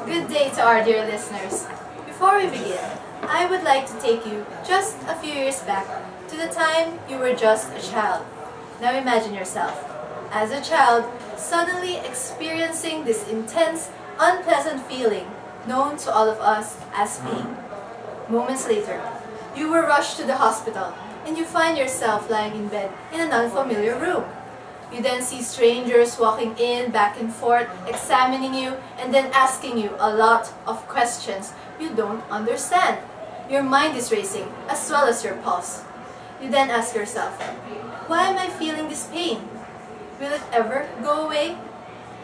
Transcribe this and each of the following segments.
Good day to our dear listeners. Before we begin, I would like to take you just a few years back to the time you were just a child. Now imagine yourself, as a child, suddenly experiencing this intense, unpleasant feeling known to all of us as pain. Moments later, you were rushed to the hospital and you find yourself lying in bed in an unfamiliar room. You then see strangers walking in, back and forth, examining you, and then asking you a lot of questions you don't understand. Your mind is racing, as well as your pulse. You then ask yourself, why am I feeling this pain? Will it ever go away?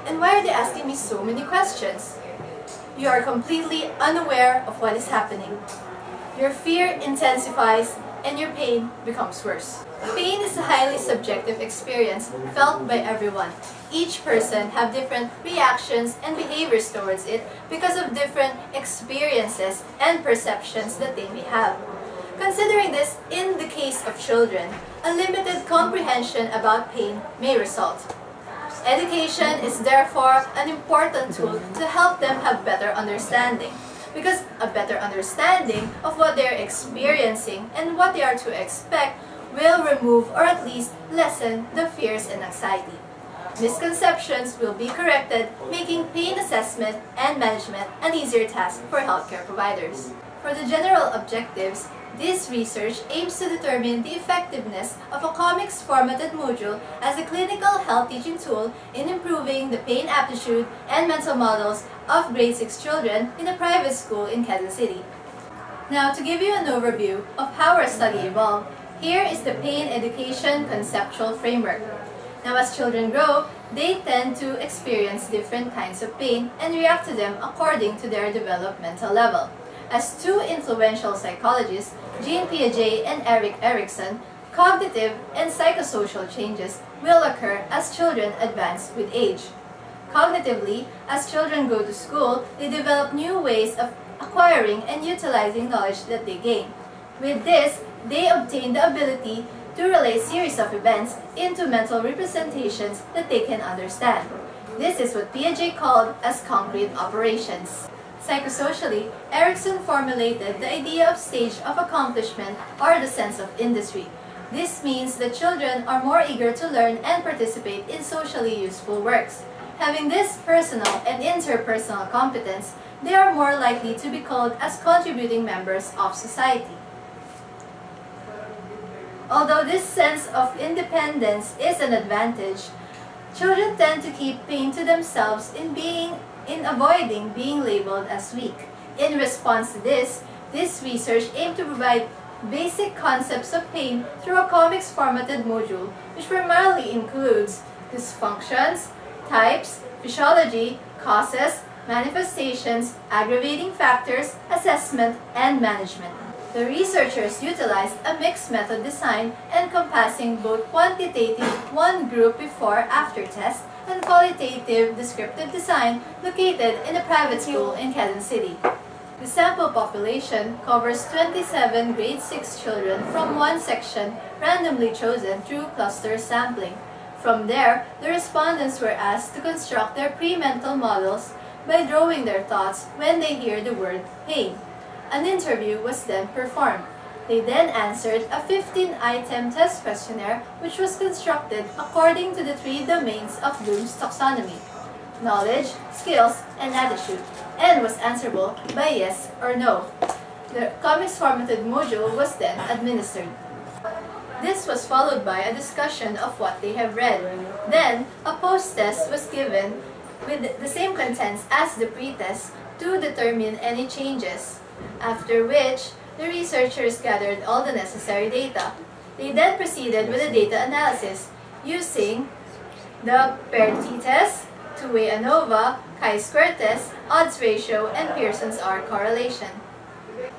And why are they asking me so many questions? You are completely unaware of what is happening. Your fear intensifies and your pain becomes worse. Pain is a highly subjective experience felt by everyone. Each person have different reactions and behaviors towards it because of different experiences and perceptions that they may have. Considering this, in the case of children, a limited comprehension about pain may result. Education is therefore an important tool to help them have better understanding, because a better understanding of what they are experiencing and what they are to expect will remove or at least lessen the fears and anxiety. Misconceptions will be corrected, making pain assessment and management an easier task for healthcare providers. For the general objectives, this research aims to determine the effectiveness of a comics formatted module as a clinical health teaching tool in improving the pain aptitude and mental models of grade 6 children in a private school in Quezon City. Now, to give you an overview of how our study evolved, here is the pain education conceptual framework. Now, as children grow, they tend to experience different kinds of pain and react to them according to their developmental level. As two influential psychologists, Jean Piaget and Erik Erikson, cognitive and psychosocial changes will occur as children advance with age. Cognitively, as children go to school, they develop new ways of acquiring and utilizing knowledge that they gain. With this, they obtain the ability to relate series of events into mental representations that they can understand. This is what Piaget called as concrete operations. Psychosocially, Erikson formulated the idea of stage of accomplishment or the sense of industry. This means that children are more eager to learn and participate in socially useful works. Having this personal and interpersonal competence, they are more likely to be called as contributing members of society. Although this sense of independence is an advantage, children tend to keep pain to themselves in avoiding being labeled as weak. In response to this research aimed to provide basic concepts of pain through a comics formatted module, which primarily includes dysfunctions, types, physiology, causes, manifestations, aggravating factors, assessment, and management. The researchers utilized a mixed method design encompassing both quantitative one-group before-after test and qualitative descriptive design located in a private school in Quezon City. The sample population covers 27 grade 6 children from one section randomly chosen through cluster sampling. From there, the respondents were asked to construct their pre-mental models by drawing their thoughts when they hear the word pain. An interview was then performed. They then answered a 15-item test questionnaire which was constructed according to the 3 domains of Bloom's taxonomy: knowledge, skills, and attitude, and was answerable by yes or no. The comics formatted module was then administered. This was followed by a discussion of what they have read. Then, a post-test was given with the same contents as the pre-test to determine any changes, after which the researchers gathered all the necessary data. They then proceeded with the data analysis using the paired t-test, two-way ANOVA, chi-square test, odds ratio, and Pearson's R correlation.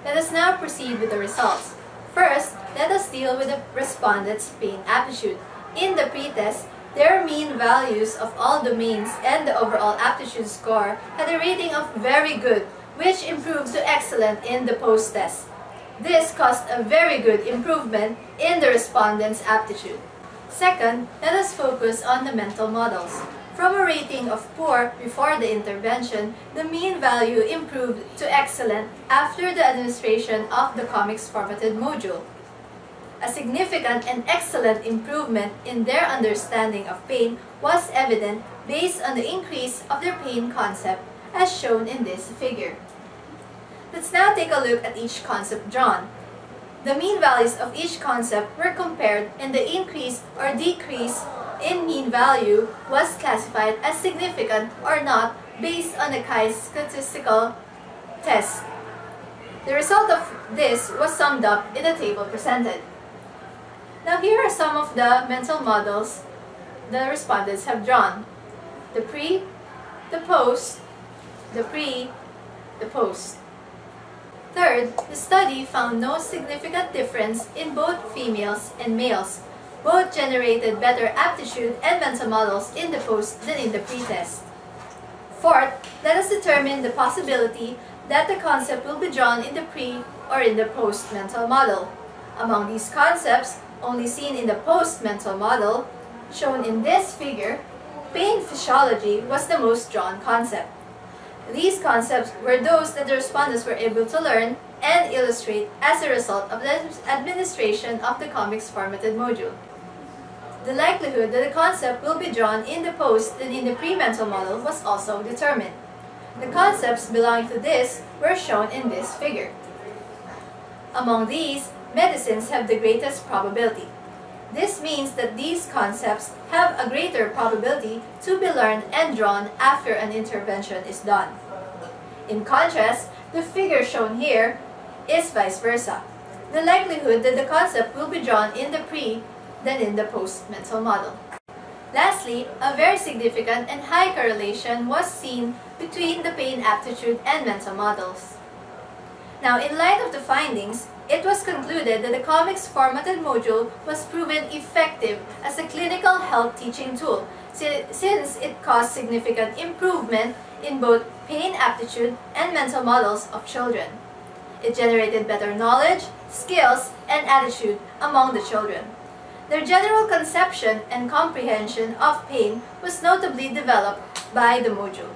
Let us now proceed with the results. First, let us deal with the respondents' pain aptitude. In the pre-test, their mean values of all domains and the overall aptitude score had a rating of very good, which improved to excellent in the post-test. This caused a very good improvement in the respondents' aptitude. Second, let us focus on the mental models. From a rating of poor before the intervention, the mean value improved to excellent after the administration of the comics formatted module. A significant and excellent improvement in their understanding of pain was evident based on the increase of their pain concept as shown in this figure. Let's now take a look at each concept drawn. The mean values of each concept were compared and the increase or decrease in mean value was classified as significant or not based on the Chi statistical test. The result of this was summed up in the table presented. Now here are some of the mental models the respondents have drawn. The pre, the post, the pre, the post. Third, the study found no significant difference in both females and males. Both generated better aptitude and mental models in the post than in the pre-test. Fourth, let us determine the possibility that the concept will be drawn in the pre or in the post mental model. Among these concepts, only seen in the post mental model, shown in this figure, pain physiology was the most drawn concept. These concepts were those that the respondents were able to learn and illustrate as a result of the administration of the comics formatted module. The likelihood that the concept will be drawn in the post than in the pre-mental model was also determined. The concepts belonging to this were shown in this figure. Among these, medicines have the greatest probability. This means that these concepts have a greater probability to be learned and drawn after an intervention is done. In contrast, the figure shown here is vice versa. The likelihood that the concept will be drawn in the pre than in the post mental model. Lastly, a very significant and high correlation was seen between the pain aptitude and mental models. Now, in light of the findings, it was concluded that the comics formatted module was proven effective as a clinical health teaching tool since it caused significant improvement in both pain aptitude and mental models of children. It generated better knowledge, skills, and attitude among the children. Their general conception and comprehension of pain was notably developed by the module.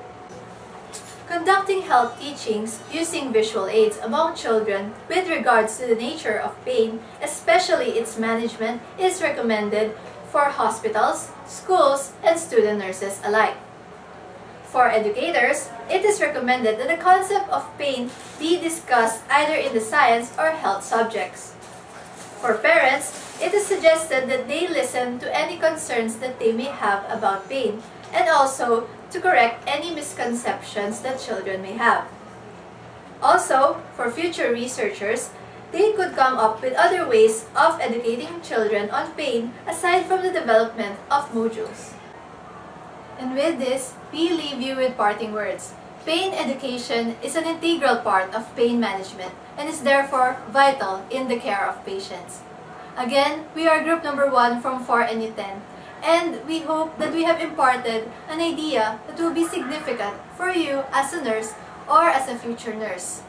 Conducting health teachings using visual aids among children with regards to the nature of pain, especially its management, is recommended for hospitals, schools, and student nurses alike. For educators, it is recommended that the concept of pain be discussed either in the science or health subjects. For parents, it is suggested that they listen to any concerns that they may have about pain and also to correct any misconceptions that children may have. Also, for future researchers, they could come up with other ways of educating children on pain aside from the development of modules. And with this, we leave you with parting words. Pain education is an integral part of pain management and is therefore vital in the care of patients. Again, we are group number 1 from 4 NU10, and we hope that we have imparted an idea that will be significant for you as a nurse or as a future nurse.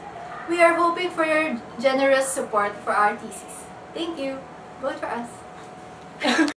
We are hoping for your generous support for our thesis. Thank you. Vote for us.